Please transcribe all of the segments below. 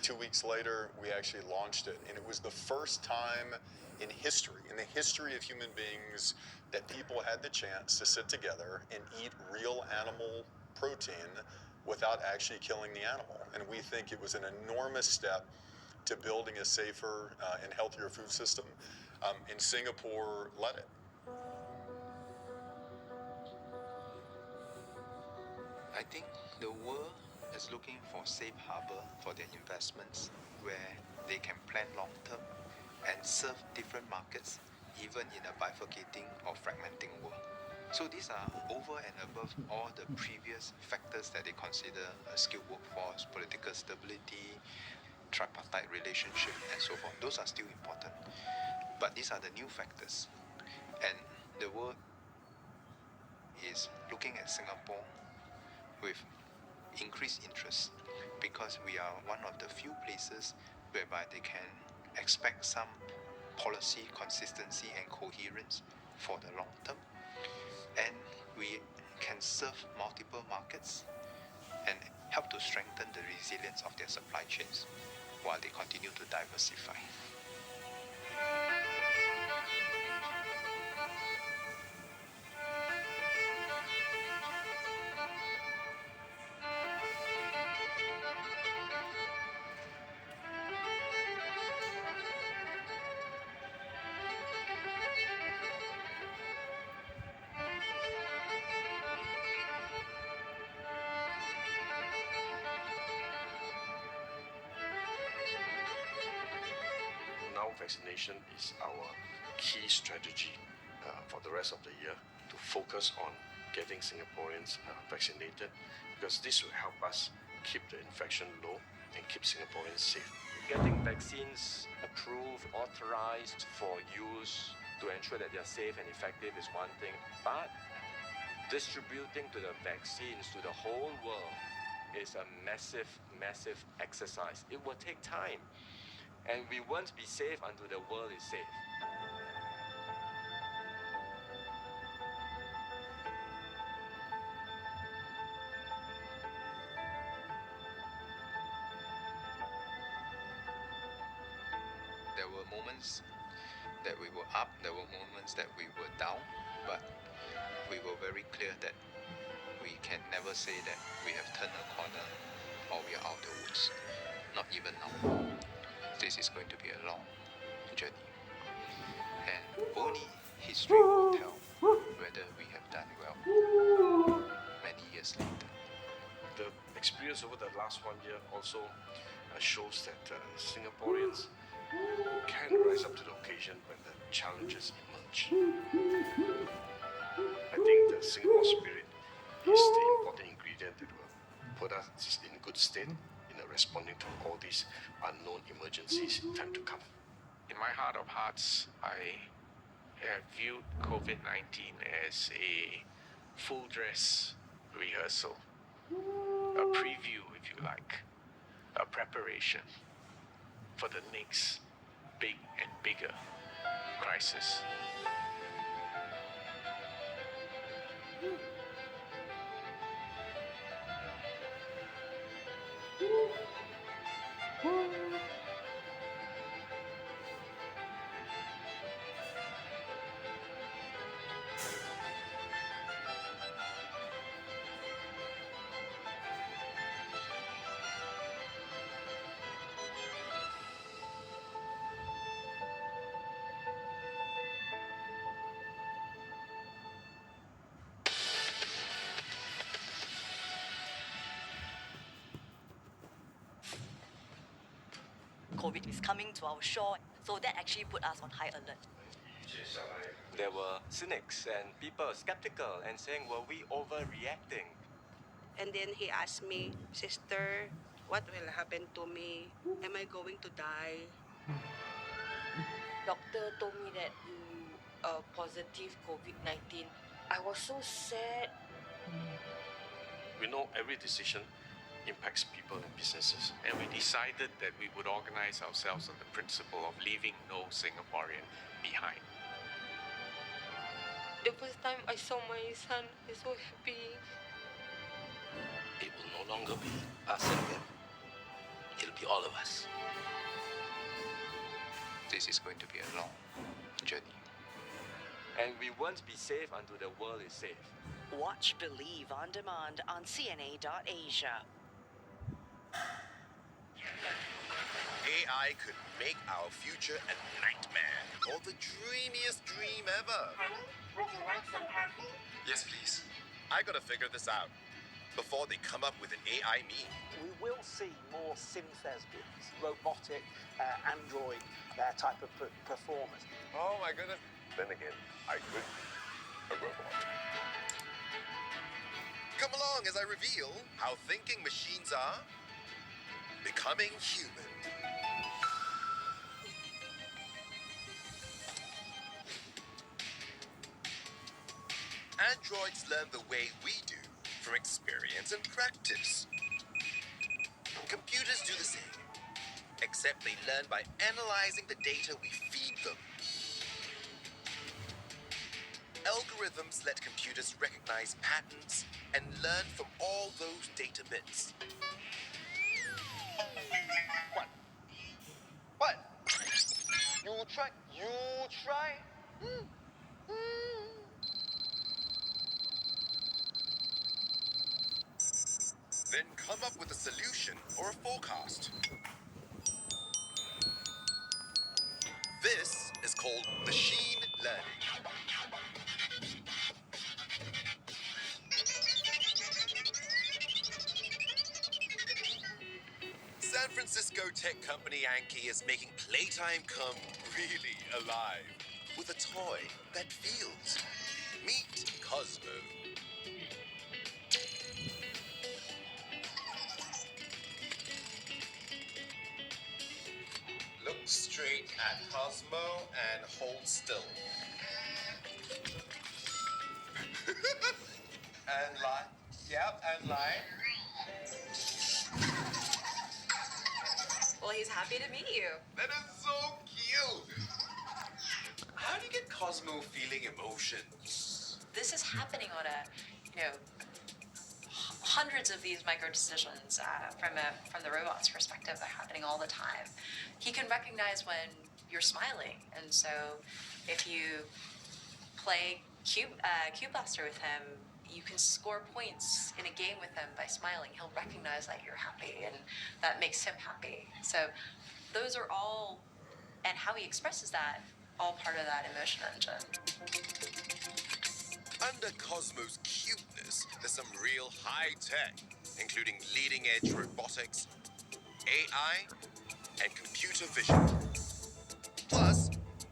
2 weeks later, we actually launched it, and it was the first time in the history of human beings, that people had the chance to sit together and eat real animal protein without actually killing the animal. And we think it was an enormous step to building a safer and healthier food system. And Singapore led it. I think the world is looking for safe harbor for their investments where they can plan long term and serve different markets even in a bifurcating or fragmenting world. So these are over and above all the previous factors that they consider a skilled workforce, political stability, tripartite relationship, and so forth. Those are still important. But these are the new factors. And the world is looking at Singapore with increased interest because we are one of the few places whereby they can expect some policy consistency and coherence for the long term, and we can serve multiple markets and help to strengthen the resilience of their supply chains while they continue to diversify. Now vaccination is our key strategy for the rest of the year, to focus on getting Singaporeans vaccinated, because this will help us keep the infection low and keep Singaporeans safe. Getting vaccines approved, authorized for use to ensure that they're safe and effective is one thing, but distributing to the vaccines to the whole world is a massive, massive exercise. It will take time, and we won't be safe until the world is safe. There were moments that we were up, there were moments that we were down, but we were very clear that we can never say that we have turned a corner or we are out of the woods. Not even now. This is going to be a long journey, and only history will tell whether we have done well many years later. The experience over the last 1 year also shows that Singaporeans can rise up to the occasion when the challenges emerge. I think the Singapore spirit is the important ingredient that will put us in good state in responding to all these unknown emergencies in time to come. In my heart of hearts, I have viewed COVID-19 as a full dress rehearsal, a preview, if you like, a preparation for the next big and bigger crisis. COVID is coming to our shore, so that actually put us on high alert. There were cynics and people skeptical and saying, were we overreacting? And then he asked me, "Sister, what will happen to me? Am I going to die?" Doctor told me that you are positive COVID-19. I was so sad. We know every decision impacts people and businesses. And we decided that we would organize ourselves on the principle of leaving no Singaporean behind. The first time I saw my son, I was so happy. It will no longer be us and them. it'll be all of us. This is going to be a long journey. And we won't be safe until the world is safe. Watch Believe on demand on CNA.Asia. AI could make our future a nightmare or the dreamiest dream ever. Would you like some coffee? Yes, please. I gotta figure this out before they come up with an AI me. We will see more synthesbians, robotic, android type of performers. Oh my goodness. Then again, I could be a robot. Come along as I reveal how thinking machines are becoming human. Androids learn the way we do from experience and practice. Computers do the same, except they learn by analyzing the data we feed them. Algorithms let computers recognize patterns and learn from all those data bits. What? What? You try? Then come up with a solution or a forecast. This is called machine learning. San Francisco tech company Anki is making playtime come really alive with a toy that feels. Meet Cosmo. Look straight at Cosmo and hold still. And lie. Yep, and lie. Well, he's happy to meet you. That is so cute. How do you get Cosmo feeling emotions? This is happening on hundreds of these micro decisions from the robot's perspective. They're happening all the time. He can recognize when you're smiling, and so if you play Cube Blaster with him, you can score points in a game with him by smiling. He'll recognize that you're happy, and that makes him happy. So those are all, and how he expresses that, all part of that emotion engine. Under Cosmo's cuteness, there's some real high tech, including leading-edge robotics, AI, and computer vision. Plus,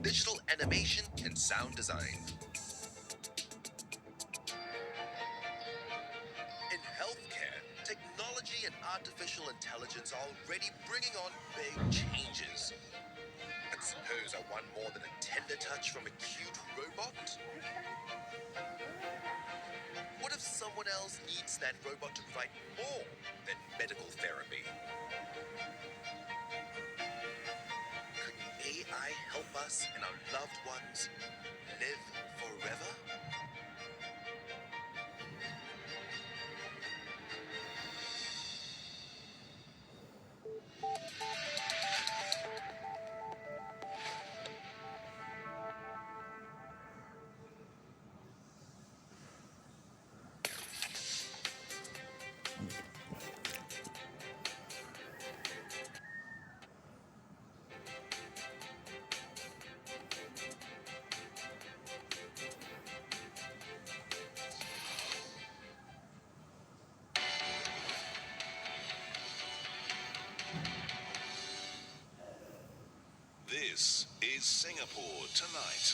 digital animation and sound design. In healthcare, technology and artificial intelligence are already bringing on big changes. And suppose I want more than a tender touch from a cute robot? What if someone else needs that robot to provide more than medical therapy? Could AI help us and our loved ones live forever? This is Singapore Tonight.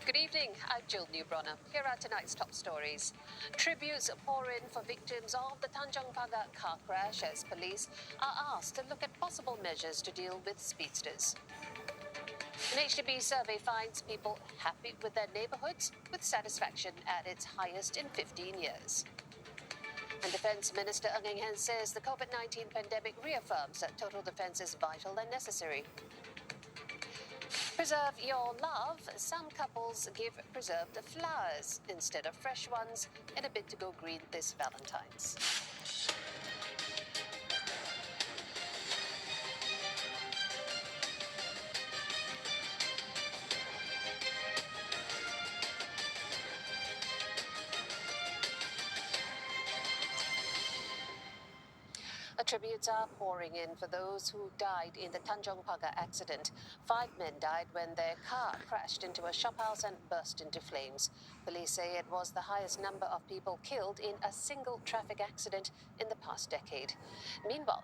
Good evening, I'm Jill Newbronner. Here are tonight's top stories. Tributes pour in for victims of the Tanjong Pagar car crash as police are asked to look at possible measures to deal with speedsters. An HDB survey finds people happy with their neighbourhoods, with satisfaction at its highest in 15 years. And Defence Minister Ng Eng Hen says the COVID-19 pandemic reaffirms that total defence is vital and necessary. Preserve your love. Some couples give preserved flowers instead of fresh ones in a bid to go green this Valentine's. Tributes are pouring in for those who died in the Tanjong Pagar accident. 5 men died when their car crashed into a shophouse and burst into flames. Police say it was the highest number of people killed in a single traffic accident in the past decade. Meanwhile,